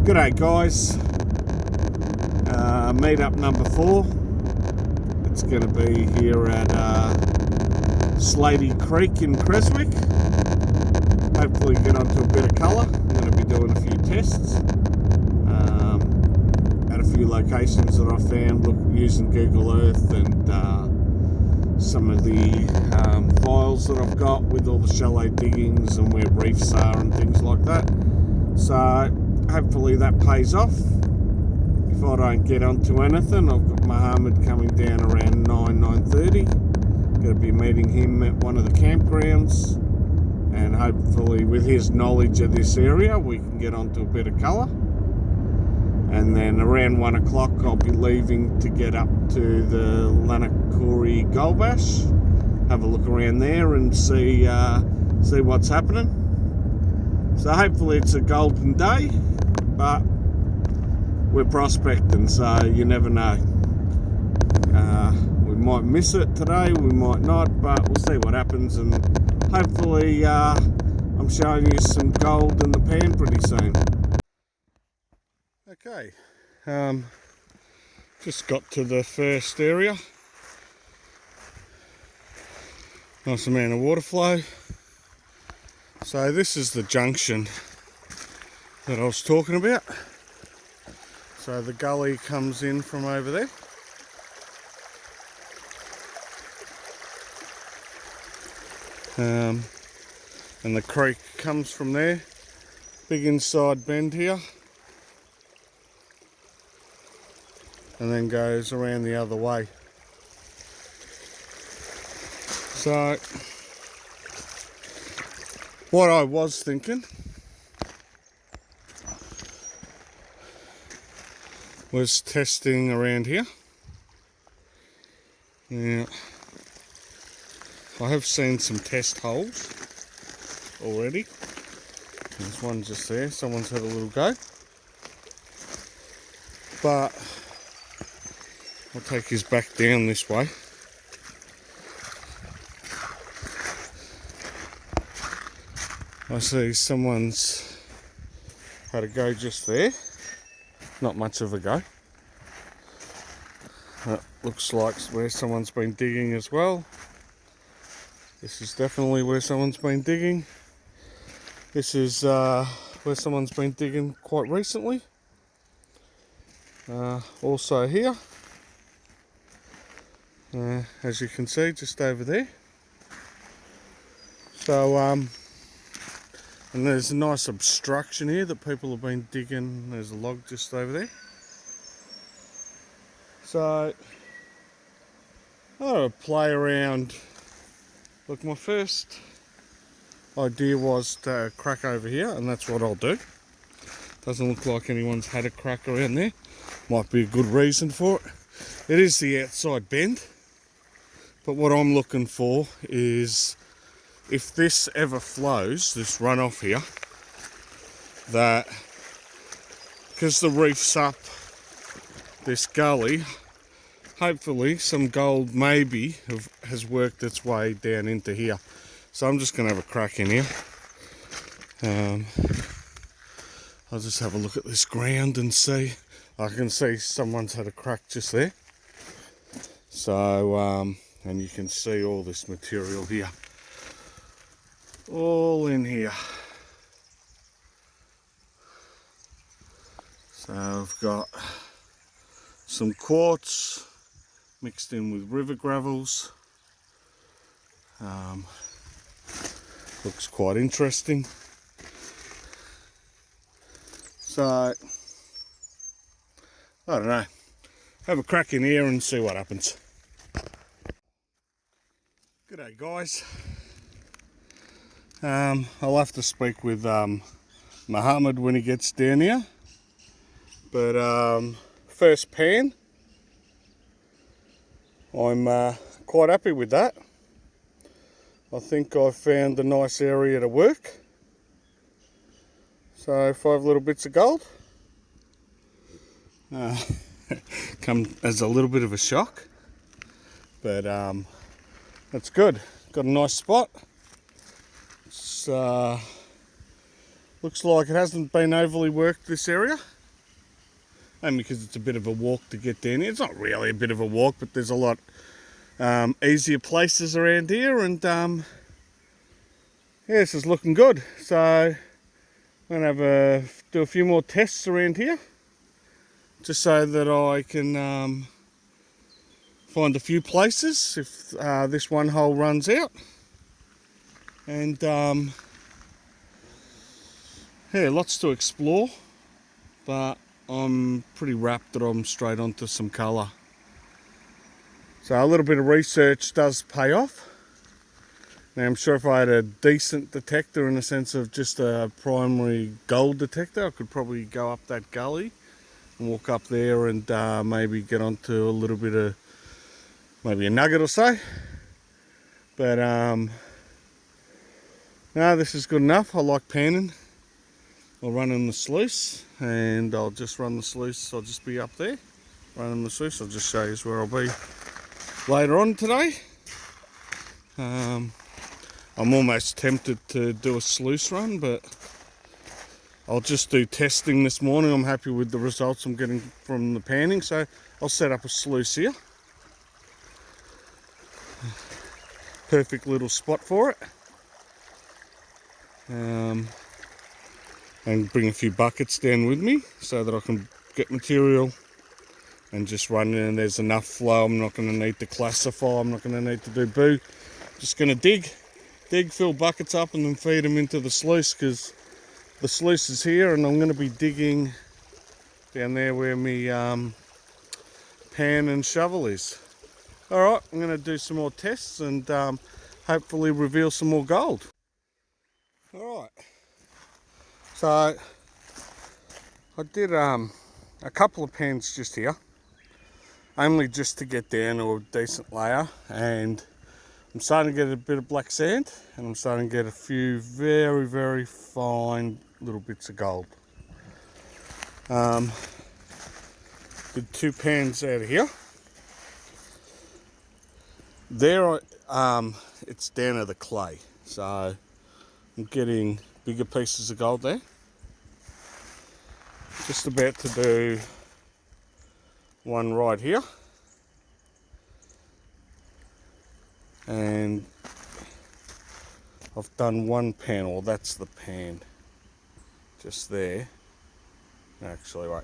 G'day guys, meetup number 4. It's going to be here at Slatey Creek in Creswick. Hopefully get onto a bit of colour. I'm going to be doing a few tests at a few locations that I found using Google Earth and some of the files that I've got with all the shallow diggings and where reefs are and things like that. So hopefully that pays off. If I don't get onto anything, I've got Mohammed coming down around 9:30. Going to be meeting him at one of the campgrounds, and hopefully with his knowledge of this area we can get onto a bit of colour. And then around 1 o'clock I'll be leaving to get up to the Lanakuri Gold Bash, have a look around there and see what's happening. So hopefully it's a golden day, but we're prospecting, so you never know. We might miss it today, we might not, but we'll see what happens, and hopefully I'm showing you some gold in the pan pretty soon. Okay, just got to the first area. Nice amount of water flow. So this is the junction that I was talking about. So the gully comes in from over there. And the creek comes from there. Big inside bend here. And then goes around the other way. So what I was thinking was testing around here. Now, I have seen some test holes already. There's one just there, someone's had a little go. But I'll take his back down this way. I see someone's had a go just there. Not much of a go. That looks like where someone's been digging as well. This is definitely where someone's been digging. This is where someone's been digging quite recently. Also here. As you can see, just over there. So, and there's a nice obstruction here that people have been digging. There's a log just over there. So, I'm going to play around. Look, my first idea was to crack over here, and that's what I'll do. Doesn't look like anyone's had a crack around there. Might be a good reason for it. It is the outside bend. But what I'm looking for is, if this ever flows, this runoff here, that because the reef's up this gully, hopefully some gold maybe has worked its way down into here. So I'm just going to have a crack in here. I'll just have a look at this ground and see. I can see someone's had a crack just there. So, and you can see all this material here. All in here. So I've got some quartz mixed in with river gravels. Looks quite interesting. So I don't know. Have a crack in here and see what happens. G'day guys. I'll have to speak with Mohammed when he gets down here. But first pan, I'm quite happy with that. I think I've found a nice area to work. So 5 little bits of gold. Come as a little bit of a shock. But that's good. Got a nice spot. It's, looks like it hasn't been overly worked, this area. only because it's a bit of a walk to get down here. It's not really a bit of a walk, but there's a lot easier places around here, and yeah, this is looking good. So I'm gonna do a few more tests around here, just so that I can find a few places if this one hole runs out. And yeah, lots to explore, but I'm pretty rapt that I'm straight onto some colour. So a little bit of research does pay off. Now I'm sure if I had a decent detector, in the sense of just a primary gold detector, I could probably go up that gully and walk up there and maybe get onto a little bit of, maybe a nugget or so. But no, this is good enough. I like panning. I'll run in the sluice, and I'll just run the sluice. I'll just be up there running the sluice. I'll just show you where I'll be later on today. I'm almost tempted to do a sluice run, but I'll just do testing this morning. I'm happy with the results I'm getting from the panning, so I'll set up a sluice here. Perfect little spot for it. And bring a few buckets down with me so that I can get material and just run in, and there's enough flow. I'm not going to need to classify, I'm not going to need to do boo. Just going to dig, fill buckets up and then feed them into the sluice, because the sluice is here, and I'm going to be digging down there where my pan and shovel is. Alright, I'm going to do some more tests and hopefully reveal some more gold. Alright, so I did a couple of pans just here, only just to get down to a decent layer, and I'm starting to get a bit of black sand, and I'm starting to get a few very, very fine little bits of gold. Did 2 pans out of here. There, it's down to the clay, so I'm getting bigger pieces of gold there. Just about to do one right here, and I've done one pan, or that's the pan just there. Actually, wait,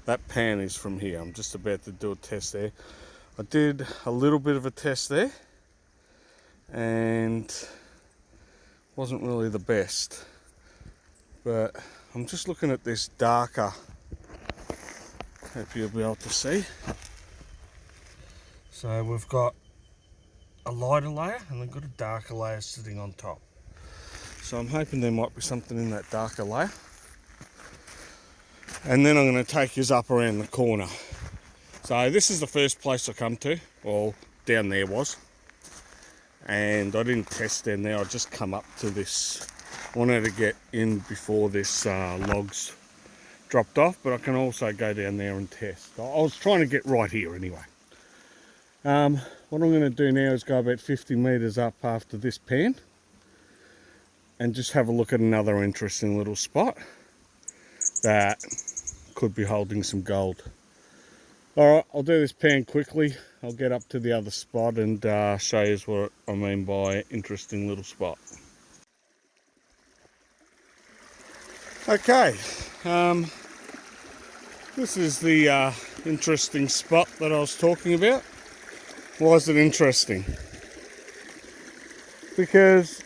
that pan is from here. I'm just about to do a test there. I did a little bit of a test there, and wasn't really the best, but I'm just looking at this darker. Hope you'll be able to see. So we've got a lighter layer and we've got a darker layer sitting on top. So I'm hoping there might be something in that darker layer. And then I'm going to take his up around the corner. So this is the first place I come to, well, down there was. And I didn't test down there, I just come up to this. I wanted to get in before this logs dropped off, but I can also go down there and test. I was trying to get right here anyway. What I'm going to do now is go about 50 metres up after this pan and just have a look at another interesting little spot that could be holding some gold. Alright, I'll do this pan quickly. I'll get up to the other spot and show you what I mean by interesting little spot. Okay, this is the interesting spot that I was talking about. Why is it interesting? Because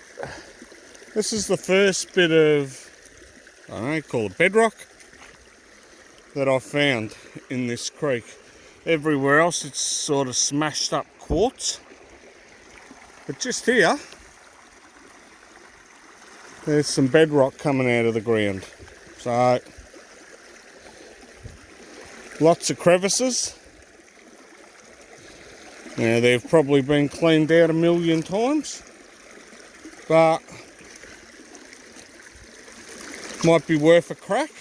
this is the first bit of, I don't know, call it bedrock, that I found in this creek. Everywhere else it's sort of smashed up quartz, but just here there's some bedrock coming out of the ground. So lots of crevices. Now they've probably been cleaned out a million times, but might be worth a crack.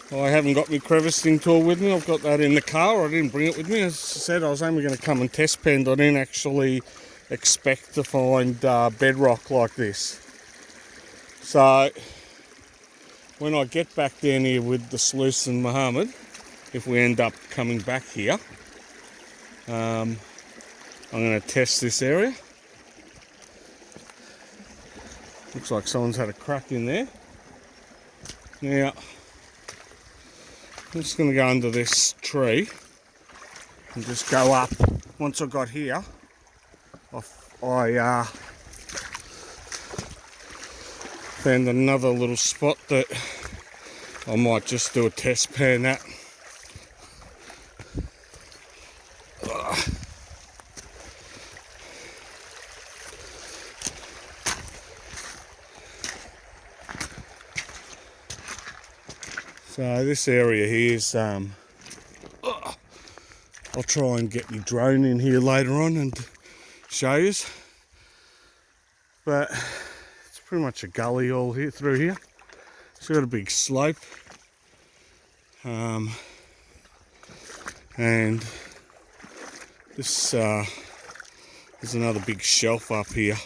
I haven't got my crevicing tool with me. I've got that in the car. I didn't bring it with me. As I said, I was only going to come and test pan. I didn't actually expect to find bedrock like this. So when I get back down here with the sluice and Mohammed, if we end up coming back here, I'm going to test this area. Looks like someone's had a crack in there. Now, I'm just going to go under this tree and just go up. Once I got here, I found another little spot that I might just do a test pan at. So this area here is, I'll try and get my drone in here later on and show you. But it's pretty much a gully all here through here. It's got a big slope. And this there's another big shelf up here.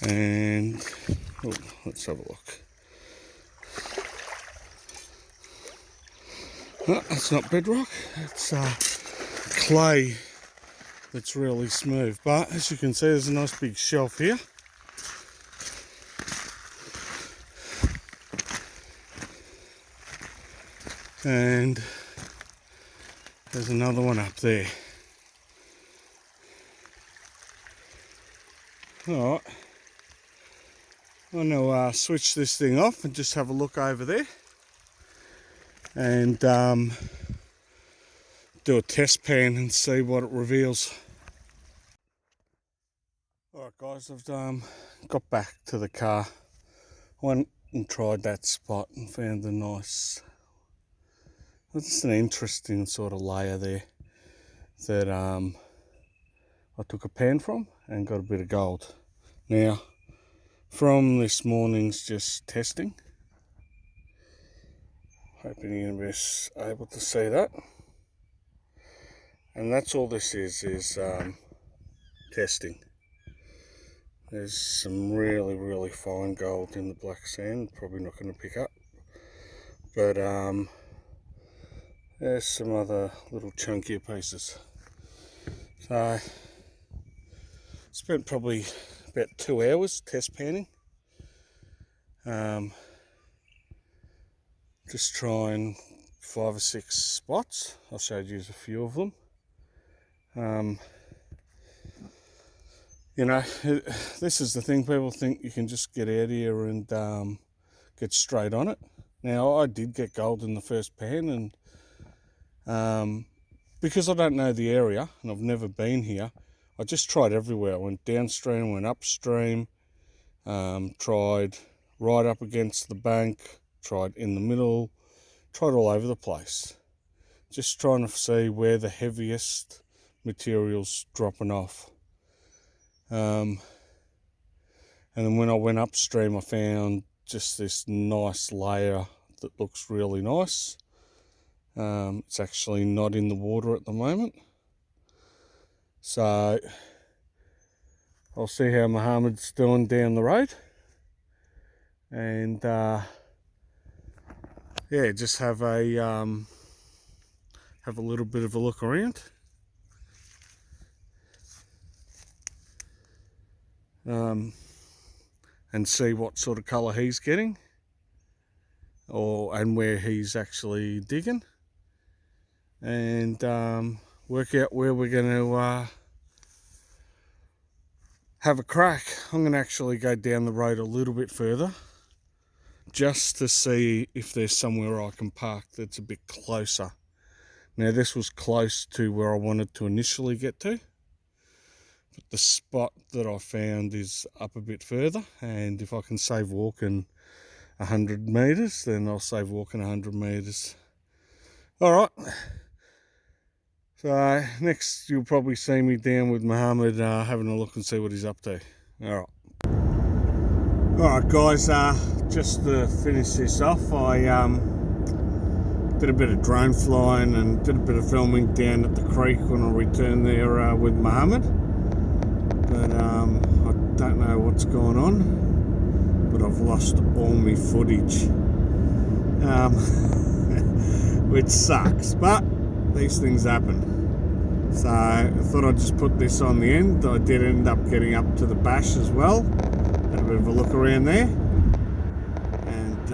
And oh, let's have a look. No, that's not bedrock, it's clay that's really smooth. But as you can see, there's a nice big shelf here. And there's another one up there. Alright. I'm going to switch this thing off and just have a look over there and do a test pan and see what it reveals. Alright guys, I've got back to the car, went and tried that spot and found a nice, it's an interesting sort of layer there that I took a pan from and got a bit of gold. Now, from this morning's just testing, hoping you're going to be able to see that. And that's all this is testing. There's some really fine gold in the black sand, probably not going to pick up. But there's some other little chunkier pieces. So, spent probably about 2 hours test panning. Just trying 5 or 6 spots. I showed you a few of them. You know, this is the thing, people think you can just get out here and get straight on it. Now, I did get gold in the first pan, and because I don't know the area and I've never been here, I just tried everywhere. I went downstream, went upstream, tried right up against the bank, tried in the middle, tried all over the place. Just trying to see where the heaviest material's dropping off. And then when I went upstream, I found just this nice layer that looks really nice. It's actually not in the water at the moment. So I'll see how Mohammed's doing down the road, and yeah, just have a little bit of a look around. And see what sort of colour he's getting, and where he's actually digging, and work out where we're going to have a crack. I'm going to actually go down the road a little bit further just to see if there's somewhere I can park that's a bit closer. Now, this was close to where I wanted to initially get to, but the spot that I found is up a bit further, and if I can save walking 100 metres, then I'll save walking 100 metres. Alright, so next you'll probably see me down with Mohammed having a look and see what he's up to. Alright guys, just to finish this off, I did a bit of drone flying and did a bit of filming down at the creek when I returned there with Mohammed. But I don't know what's going on, but I've lost all my footage, which sucks, but these things happen. So I thought I'd just put this on the end. I did end up getting up to the bash as well, had a bit of a look around there, and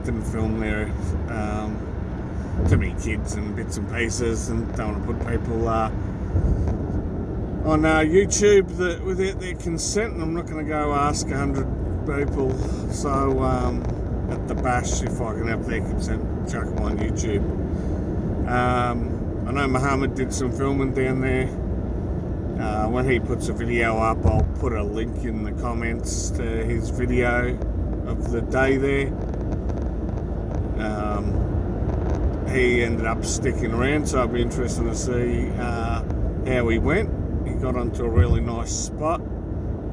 didn't film there. Too many kids and bits and pieces, and don't want to put people on YouTube that without their consent, and I'm not going to go ask 100 people. So at the bash, if I can have their consent, chuck them on YouTube. I know Mohammed did some filming down there. When he puts a video up, I'll put a link in the comments to his video of the day there. He ended up sticking around, so it'll be interesting to see how he went. He got onto a really nice spot,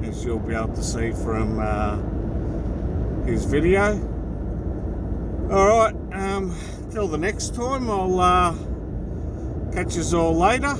as you'll be able to see from his video. Alright, till the next time, I'll catch us all later.